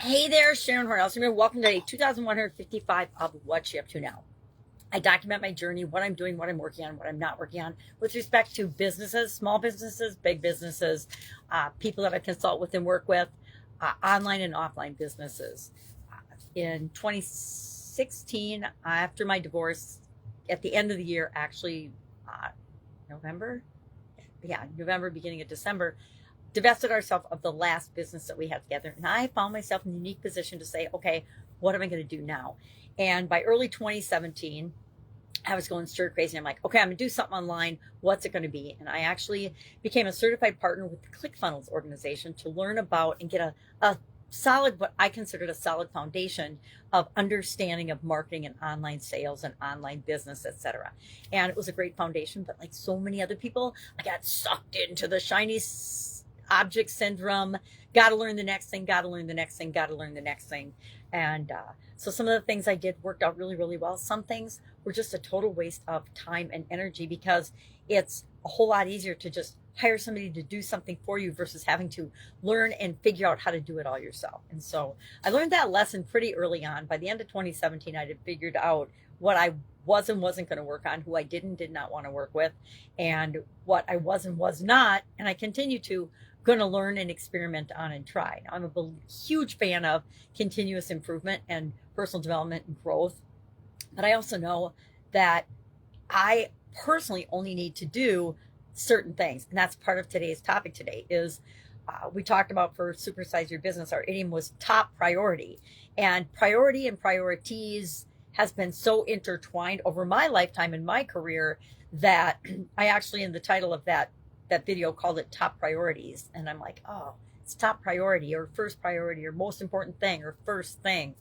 Hey there, Sharon Horne-Ellstrom. Welcome to day 2155 of What's She Up To Now. I document my journey, what I'm doing, what I'm working on, what I'm not working on with respect to businesses, small businesses, big businesses, people that I consult with and work with, online and offline businesses. In 2016, after my divorce, at the end of the year, actually, November, November, beginning of December, divested ourselves of the last business that we had together. And I found myself in a unique position to say, okay, what am I going to do now? And by early 2017, I was going stir crazy. I'm like, okay, I'm going to do something online. What's it going to be? And I actually became a certified partner with the ClickFunnels organization to learn about and get a solid, what I considered a solid foundation of understanding of marketing and online sales and online business, etc. And it was a great foundation, but like so many other people, I got sucked into the shiny object syndrome. Got to learn the next thing, got to learn the next thing, got to learn the next thing. And so some of the things I did worked out really, really well. Some things were just a total waste of time and energy because it's a whole lot easier to just hire somebody to do something for you versus having to learn and figure out how to do it all yourself. And so I learned that lesson pretty early on. By the end of 2017, I had figured out what I was and wasn't going to work on, who I did not want to work with, and what I was and was not, and I continue to going to learn and experiment on and try. Now, I'm a huge fan of continuous improvement and personal development and growth, but I also know that I personally only need to do certain things, and that's part of today's topic. Today is we talked about for Supersize Your Business, our idiom was top priority, and priority and priorities has been so intertwined over my lifetime in my career that I actually, in the title of that video, called it Top Priorities. And I'm like, oh, it's top priority or first priority or most important thing or first thing.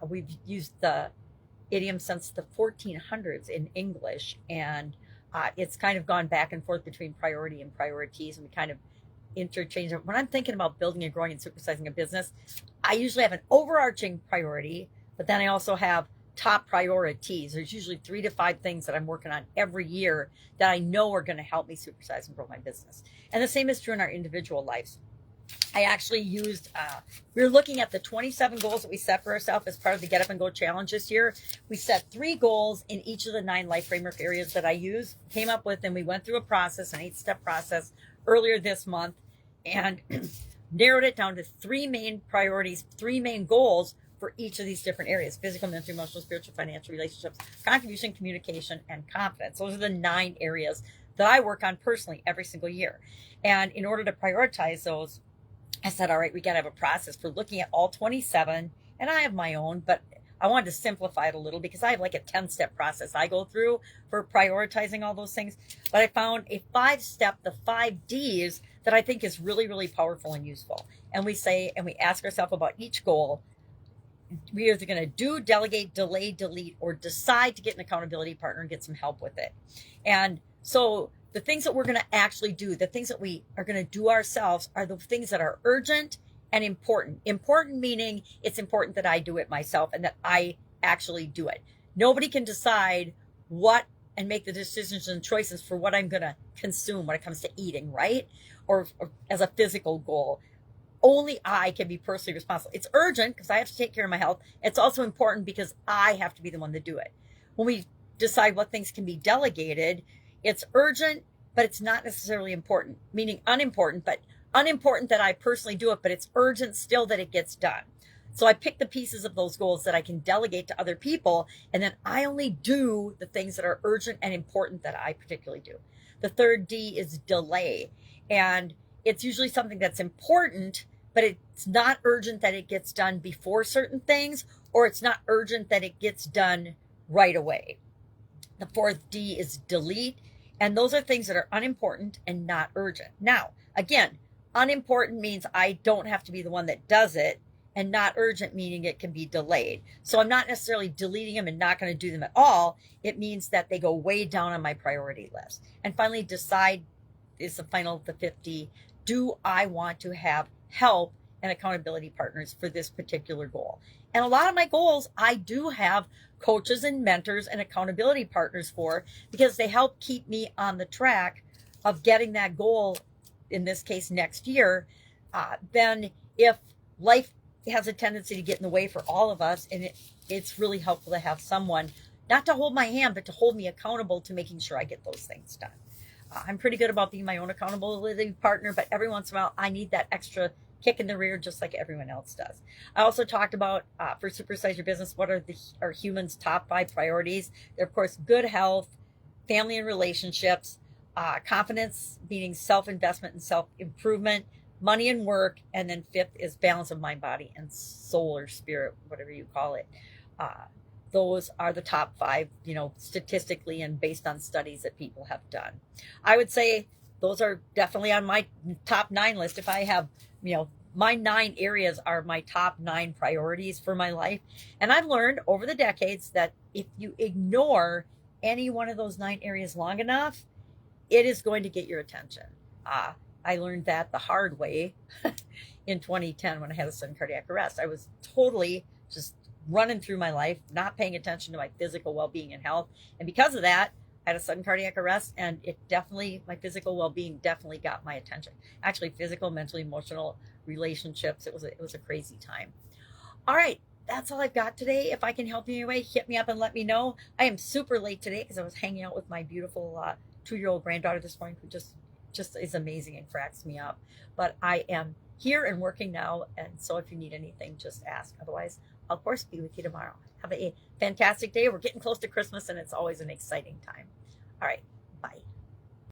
We've used the idiom since the 1400s in English, and it's kind of gone back and forth between priority and priorities, and we kind of interchange it. When I'm thinking about building and growing and supersizing a business, I usually have an overarching priority, but then I also have top priorities. There's usually 3 to 5 things that I'm working on every year that I know are going to help me supersize and grow my business. And the same is true in our individual lives. I actually used, we were looking at the 27 goals that we set for ourselves as part of the Get Up and Go challenge this year. We set 3 goals in each of the 9 life framework areas that I use, came up with, and we went through a process, an 8-step process earlier this month, and narrowed it down to 3 main priorities, 3 main goals for each of these different areas: physical, mental, emotional, spiritual, financial, relationships, contribution, communication, and confidence. Those are the 9 areas that I work on personally every single year. And in order to prioritize those, I said, all right, we got to have a process for looking at all 27. And I have my own, but I wanted to simplify it a little because I have like a 10-step process I go through for prioritizing all those things. But I found a 5-step, the 5 Ds, that I think is really, really powerful and useful. And we say, and we ask ourselves about each goal. We're either going to do, delegate, delay, delete, or decide to get an accountability partner and get some help with it. And so the things that we're going to actually do, the things that we are going to do ourselves, are the things that are urgent and important. Important meaning it's important that I do it myself and that I actually do it. Nobody can decide what and make the decisions and choices for what I'm going to consume when it comes to eating, right? Or as a physical goal. Only I can be personally responsible. It's urgent because I have to take care of my health. It's also important because I have to be the one to do it. When we decide what things can be delegated, it's urgent, but it's not necessarily important, meaning unimportant, but unimportant that I personally do it, but it's urgent still that it gets done. So I pick the pieces of those goals that I can delegate to other people, and then I only do the things that are urgent and important that I particularly do. The third D is delay. And it's usually something that's important, but it's not urgent that it gets done before certain things, or it's not urgent that it gets done right away. The 4th D is delete. And those are things that are unimportant and not urgent. Now, again, unimportant means I don't have to be the one that does it, and not urgent meaning it can be delayed. So I'm not necessarily deleting them and not going to do them at all. It means that they go way down on my priority list. And finally, decide is the 5th D. Do I want to have help and accountability partners for this particular goal? And a lot of my goals, I do have coaches and mentors and accountability partners for, because they help keep me on the track of getting that goal, in this case next year. Then if life has a tendency to get in the way for all of us. And it's really helpful to have someone, not to hold my hand, but to hold me accountable to making sure I get those things done. I'm pretty good about being my own accountability partner, but every once in a while, I need that extra kick in the rear, just like everyone else does. I also talked about for Supersize Your Business, what are our humans' top 5 priorities? They're, of course, good health, family and relationships, confidence, meaning self-investment and self-improvement, money and work, and then 5th is balance of mind, body, and soul or spirit, whatever you call it. Those are the top 5, statistically and based on studies that people have done. I would say those are definitely on my top 9 list. If I have, my 9 areas are my top 9 priorities for my life. And I've learned over the decades that if you ignore any one of those 9 areas long enough, it is going to get your attention. I learned that the hard way in 2010 when I had a sudden cardiac arrest. I was totally just running through my life, not paying attention to my physical well-being and health. And because of that, I had a sudden cardiac arrest, and my physical well-being definitely got my attention. Actually, physical, mentally, emotional, relationships. It was a crazy time. All right. That's all I've got today. If I can help you in any way, hit me up and let me know. I am super late today because I was hanging out with my beautiful 2-year-old granddaughter this morning, who just is amazing and cracks me up. But I am here and working now, and so if you need anything, just ask. Otherwise, I'll of course be with you tomorrow. Have a fantastic day. We're getting close to Christmas, and it's always an exciting time. All right.